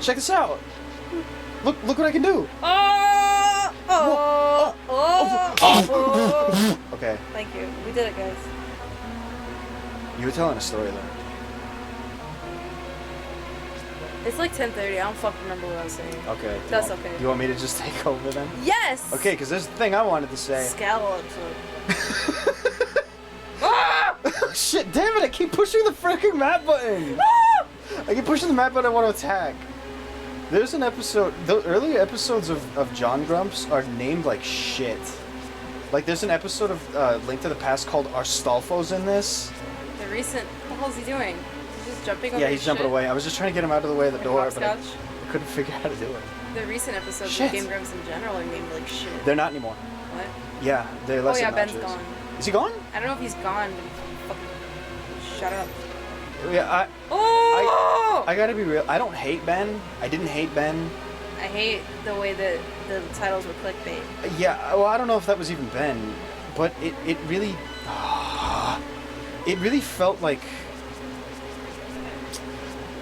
Check this out. Look what I can do. Okay. Thank you. We did it, guys. You were telling a story though. It's like 10:30. I don't fucking remember what I was saying. Okay. That's okay. You want me to just take over then? Yes! Okay, because there's the thing I wanted to say. Scallops. Shit, damn it, I keep pushing the freaking map button. I keep pushing the map button I want to attack. There's an episode, the earlier episodes of John Grumps are named like shit. Like there's an episode of Link to the Past called Arstolfo's in this. The recent, what the hell's he doing? He's just jumping over Yeah, he's jumping away. I was just trying to get him out of the way of the door, but I couldn't figure out how to do it. The recent episodes of Game Grumps in general are named like shit. They're not anymore. What? Yeah, they're less obnoxious. Ben's gone. Is he gone? I don't know if he's gone, but fucking shut up. Yeah, I gotta be real. I don't hate Ben. I didn't hate Ben. I hate the way that the titles were clickbait. Yeah, well, I don't know if that was even Ben, but it really felt like,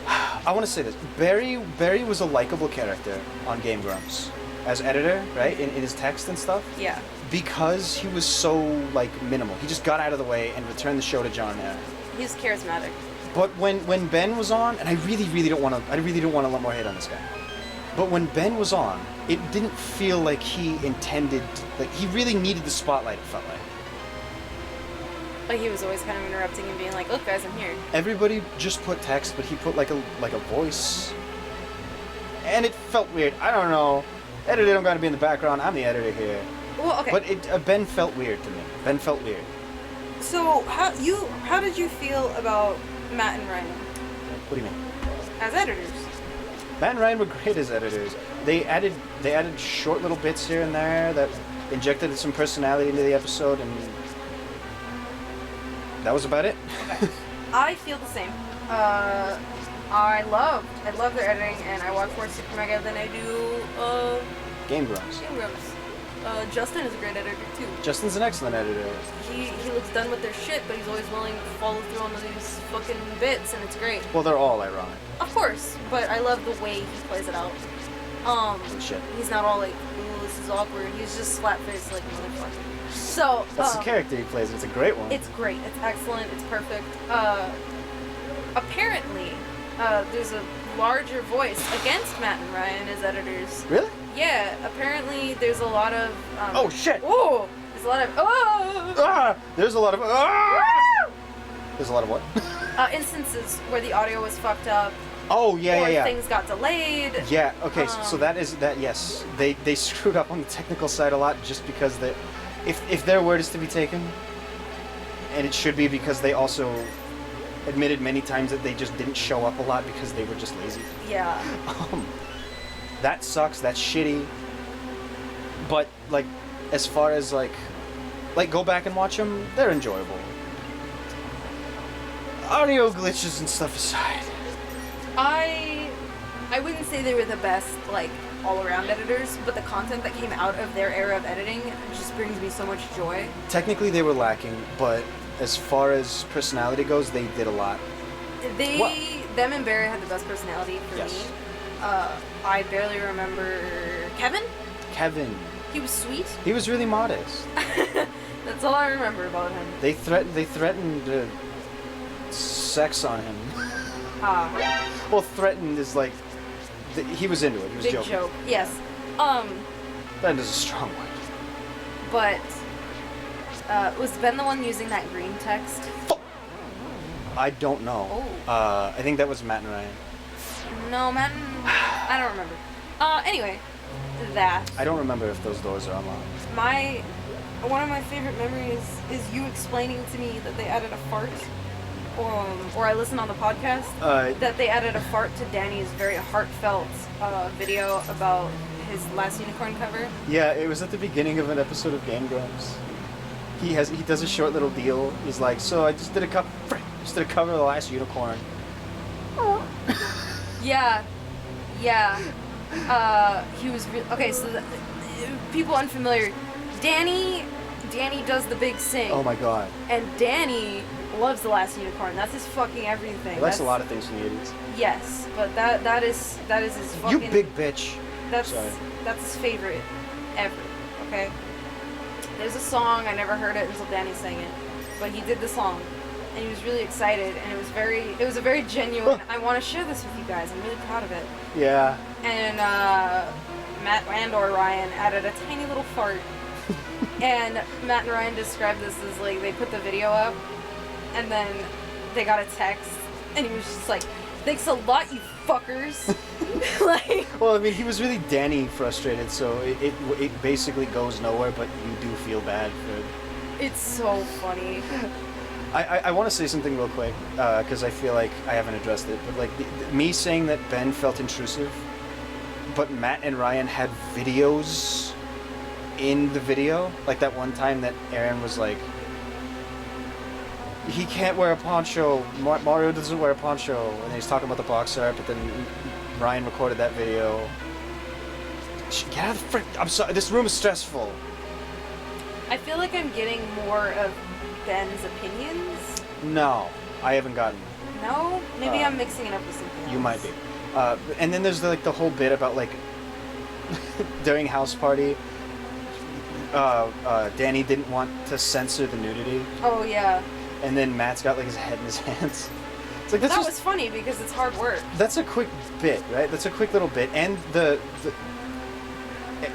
I want to say this. Barry was a likable character on Game Grumps as editor, right? In his text and stuff. Yeah. Because he was so like minimal. He just got out of the way and returned the show to John Mayer. He's charismatic. But when Ben was on, and I really don't want to let more hate on this guy. But when Ben was on, it didn't feel like he intended, like he really needed the spotlight, it felt like. Like he was always kind of interrupting and being like, look guys, I'm here. Everybody just put text, but he put like a voice. And it felt weird. I don't know. Editor don't gotta be in the background, I'm the editor here. Well, okay. But Ben felt weird to me. Ben felt weird. So, how did you feel about Matt and Ryan? What do you mean? As editors. Matt and Ryan were great as editors. They added short little bits here and there that injected some personality into the episode, and that was about it. Okay. I feel the same. I love their editing, and I watch more Super Mega than I do Game Grumps. Game Grumps. Justin is a great editor too. Justin's an excellent editor. He looks done with their shit, but he's always willing to follow through on these fucking bits, and it's great. Well, they're all ironic. Of course, but I love the way he plays it out. Shit. He's not all like, ooh, this is awkward. He's just slap-faced like a motherfucker. So that's the character he plays. It's a great one. It's great. It's excellent. It's perfect. Apparently, there's a larger voice against Matt and Ryan as editors. Really? Yeah. Apparently, there's a lot of. Oh shit! Oh, there's a lot of. Oh. There's a lot of. There's a lot of what? Instances where the audio was fucked up. Oh yeah, or things got delayed. Yeah. Okay. So that is that. Yes, they screwed up on the technical side a lot just because they, if their word is to be taken, and it should be because they also admitted many times that they just didn't show up a lot because they were just lazy. Yeah. That sucks. That's shitty. But like, as far as like go back and watch them, they're enjoyable. Audio glitches and stuff aside. I wouldn't say they were the best, like, all-around editors, but the content that came out of their era of editing just brings me so much joy. Technically, they were lacking, but as far as personality goes, they did a lot. Them and Barry had the best personality for me. I barely remember Kevin. He was sweet. He was really modest. That's all I remember about him. They threatened sex on him. Well, threatened is like he was into it. He was big joking. Joke. Yes. That is a strong word. But was Ben the one using that green text? I don't know. Oh. I think that was Matt and Ryan. No, Matt and... I don't remember. Anyway, that. I don't remember if those doors are unlocked. One of my favorite memories is you explaining to me that they added a fart. Or I listened on the podcast that they added a fart to Danny's very heartfelt video about his last unicorn cover. Yeah, it was at the beginning of an episode of Game Grumps. He does a short little deal. He's like, so I just did a cover of the last unicorn. Yeah. He was okay. So people unfamiliar, Danny does the big sing. Oh my god. And Danny loves The Last Unicorn. That's his fucking everything. He likes a lot of things from the 80s. Yes, but that is his fucking... You big bitch. That's his favorite ever, okay? There's a song, I never heard it until Danny sang it, but he did the song, and he was really excited, and it was a very genuine, I want to share this with you guys, I'm really proud of it. Yeah. And Matt and/or Ryan added a tiny little fart, and Matt and Ryan described this as like, they put the video up, and then they got a text, and he was just like, thanks a lot, you fuckers. Like, well, I mean, he was really Danny frustrated, so it basically goes nowhere, but you do feel bad for it. It's so funny. I want to say something real quick, because I feel like I haven't addressed it, but like me saying that Ben felt intrusive, but Matt and Ryan had videos in the video, like that one time that Aaron was like, he can't wear a poncho, Mario doesn't wear a poncho, and he's talking about the box art, but then Ryan recorded that video. Get out of the frick, I'm sorry, this room is stressful. I feel like I'm getting more of Ben's opinions. No, I haven't gotten. No? Maybe I'm mixing it up with something else. You might be. And then there's the whole bit about like, during house party, Danny didn't want to censor the nudity. Oh, yeah. And then Matt's got like his head in his hands. It's like, that was funny because it's hard work. That's a quick bit, right? That's a quick little bit. And the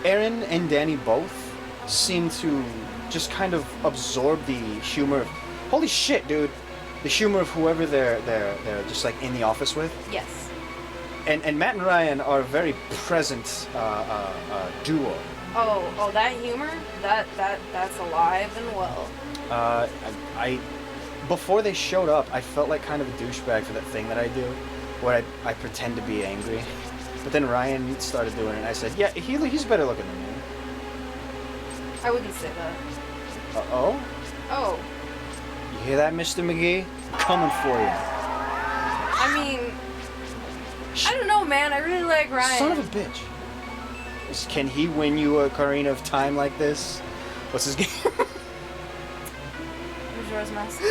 Aaron and Danny both seem to just kind of absorb the humor of, holy shit, dude, the humor of whoever they're just like in the office with. Yes. And Matt and Ryan are a very present duo. Oh, that humor, that's alive and well. Before they showed up, I felt like kind of a douchebag for that thing that I do, where I pretend to be angry. But then Ryan started doing it, and I said, yeah, he's better looking than me. I wouldn't say that. Uh-oh? Oh. You hear that, Mr. McGee? I'm coming for you. I mean, I don't know, man. I really like Ryan. Son of a bitch. Can he win you a Ocarina of Time like this? What's his game? Majora's Mask.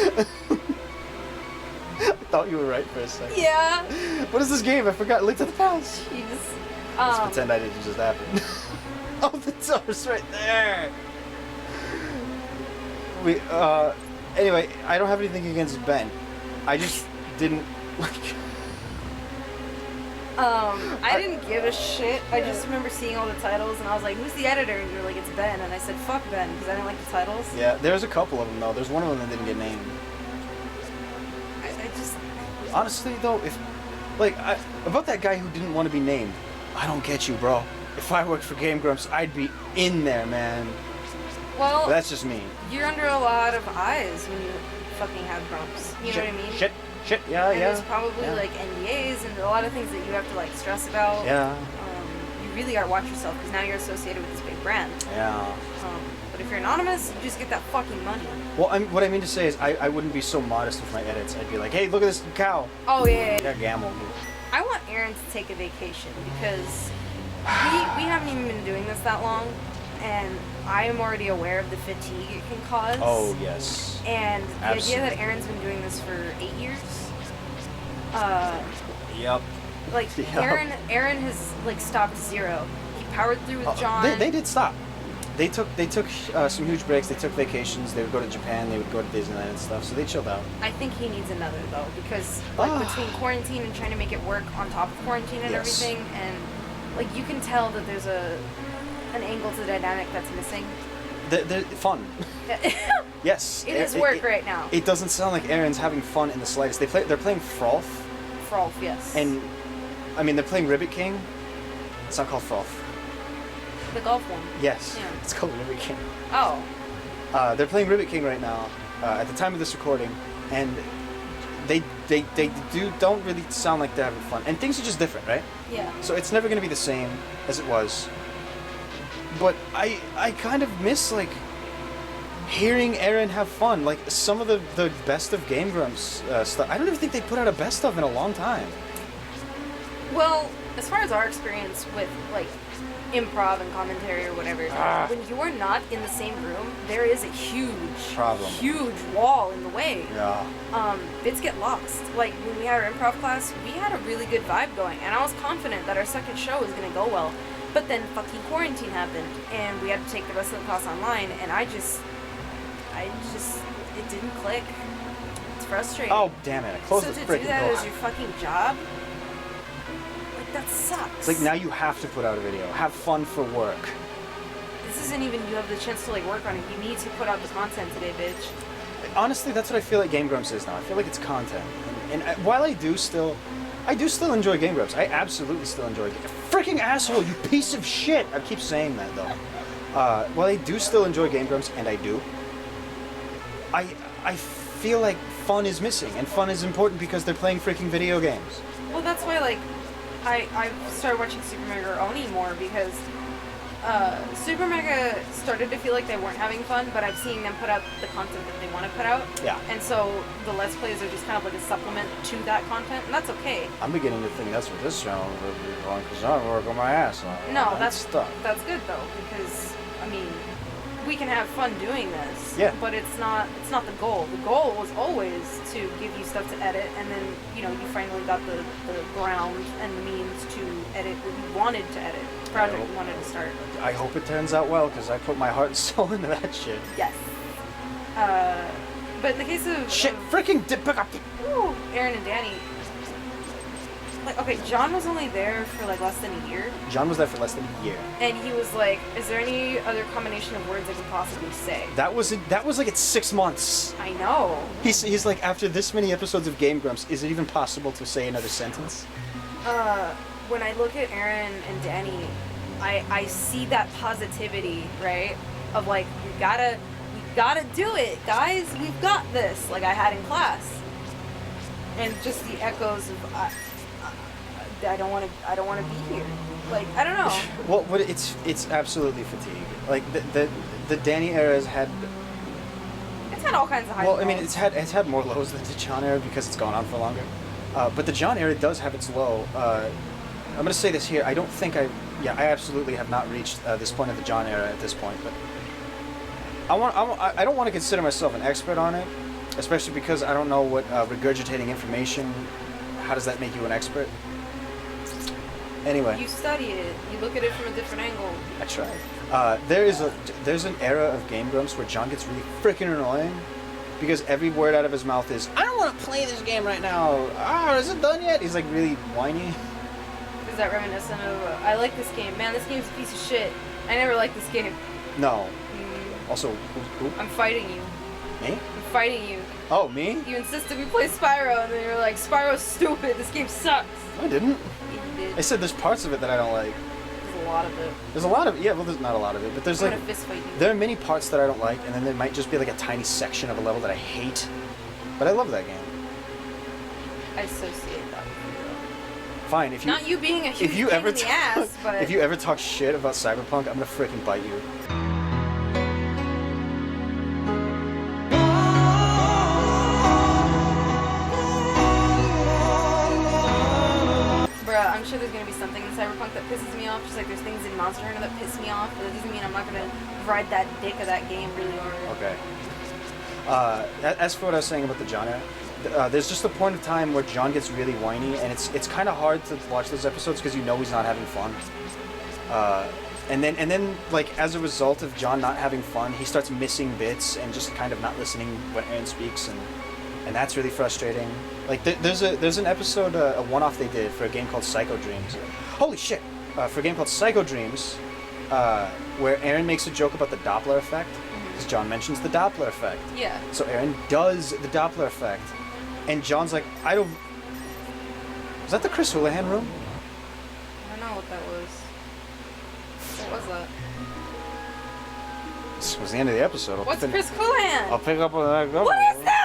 I thought you were right for a second. Yeah. What is this game? I forgot. Link to the Past. Jeez. Let's pretend I didn't just happen. Oh, the door's right there. Anyway, I don't have anything against Ben. I just didn't like. I didn't give a shit. I just remember seeing all the titles, and I was like, "Who's the editor?" And you're like, "It's Ben." And I said, "Fuck Ben," because I didn't like the titles. Yeah, there's a couple of them though. There's one of them that didn't get named. I just. Honestly though, if about that guy who didn't want to be named, I don't get you, bro. If I worked for Game Grumps, I'd be in there, man. Well, but that's just me. You're under a lot of eyes when you fucking have Grumps. You know what I mean? Shit, yeah, and yeah. There's probably like NDAs and a lot of things that you have to like stress about. Yeah. You really gotta watch yourself because now you're associated with this big brand. Yeah. But if you're anonymous, you just get that fucking money. Well, what I mean to say is I wouldn't be so modest with my edits. I'd be like, hey, look at this cow. Oh, yeah. Yeah, gamble. I want Aaron to take a vacation because we haven't even been doing this that long, and I am already aware of the fatigue it can cause. Oh, yes. And the idea that Aaron's been doing this for 8 years. Yep. Like, yep. Aaron has, like, stopped zero. He powered through with John. They did stop. They took some huge breaks. They took vacations. They would go to Japan. They would go to Disneyland and stuff. So they chilled out. I think he needs another though, because like between quarantine and trying to make it work on top of quarantine and everything, and like you can tell that there's an angle to the dynamic that's missing. They're fun. Yes. It is work right now. It doesn't sound like Aaron's having fun in the slightest. They're playing Frolf. Frolf, yes. And I mean they're playing Ribbit King. It's not called Frolf. The golf one. Yes. Yeah. It's called Ribbit King. Oh. They're playing Ribbit King right now, at the time of this recording, and they don't really sound like they're having fun. And things are just different, right? Yeah. So it's never gonna be the same as it was. But I kind of miss like hearing Aaron have fun. Like some of the best of Game Grumps stuff. I don't even think they put out a best of in a long time. Well, as far as our experience with, like, improv and commentary or whatever, when you are not in the same room, there is a huge wall in the way. Yeah. Bits get lost. Like, when we had our improv class, we had a really good vibe going, and I was confident that our second show was going to go well. But then fucking quarantine happened, and we had to take the rest of the class online, and it didn't click. It's frustrating. Oh, damn it. I closed the freaking door. So to do that as your fucking job, like, that sucks. It's like, now you have to put out a video. Have fun for work. This isn't even you have the chance to, like, work on it. You need to put out the content today, bitch. Honestly, that's what I feel like Game Grumps is now. I feel like it's content. And while I do still enjoy Game Grumps. I absolutely still enjoy it. Freaking asshole, you piece of shit! I keep saying that, though. While I do still enjoy Game Grumps, and I do, I feel like fun is missing, and fun is important because they're playing freaking video games. Well, that's why, like, I started watching Super Mega Oni more because Super Mega started to feel like they weren't having fun, but I'm seeing them put out the content that they want to put out. Yeah. And so the Let's Plays are just kind of like a supplement to that content, and that's okay. I'm beginning to think that's what this channel will be going, because I work on my ass off. No, that's good though, because I mean, we can have fun doing this. Yeah. But it's not the goal. The goal was always to give you stuff to edit, and then you finally got the ground and the means to edit what you wanted to edit. Project you wanted to start. I hope it turns out well, because I put my heart and soul into that shit. Yes. But in the case of freaking pick up. Aaron and Danny, like, okay, John was only there for like less than a year. John was there for less than a year. And he was like, "Is there any other combination of words I can possibly say?" That was like it's 6 months. I know. He's like, after this many episodes of Game Grumps, is it even possible to say another sentence? When I look at Aaron and Danny, I see that positivity, right? Of like, we gotta do it, guys. We've got this. Like I had in class, and just the echoes of I don't want to be here. Like, I don't know. Well, but it's absolutely fatigue. Like the Danny era has had. It's had all kinds of highs. Well, I mean, it's had more lows than the John era because it's gone on for longer. But the John era does have its low. I'm gonna say this here. I don't think I absolutely have not reached this point of the John era at this point. But I don't want to consider myself an expert on it, especially because I don't know what regurgitating information. How does that make you an expert? Anyway. You study it. You look at it from a different angle. I try. There's an era of Game Grumps where John gets really freaking annoying because every word out of his mouth is, "I don't want to play this game right now. Is it done yet?" He's like really whiny. Is that reminiscent of, I like this game. Man, this game's a piece of shit. I never liked this game. No. Also, who? I'm fighting you. Me? I'm fighting you. Oh, me? You insisted we play Spyro, and then you're like, Spyro's stupid. This game sucks. I didn't. You did. I said there's parts of it that I don't like. There's a lot of it. There's a lot of it. Yeah, well, there's not a lot of it, but there's I'm like. gonna fist fight you. There are many parts that I don't like, and then there might just be like a tiny section of a level that I hate. But I love that game. I associate that with you. Fine, if you. Not you being a huge pain in the ass, but. If you ever talk shit about Cyberpunk, I'm gonna freaking bite you. I'm sure there's gonna be something in Cyberpunk that pisses me off, just like there's things in Monster Hunter that piss me off, but that doesn't mean I'm not gonna ride that dick of that game really hard. Okay. As for what I was saying about the John era, there's just a point of time where John gets really whiny, and it's kind of hard to watch those episodes because you know he's not having fun. And then like as a result of John not having fun, he starts missing bits and just kind of not listening when Aaron speaks, and that's really frustrating. Like there's an episode, a one-off they did for a game called Psycho Dreams. Holy shit! For a game called Psycho Dreams, where Aaron makes a joke about the Doppler effect, because John mentions the Doppler effect. Yeah. So Aaron does the Doppler effect, and John's like, I don't. Was that the Chris Houlihan room? I don't know what that was. What was that? This was the end of the episode. What's Chris Houlihan? I'll pick up on that. What is that?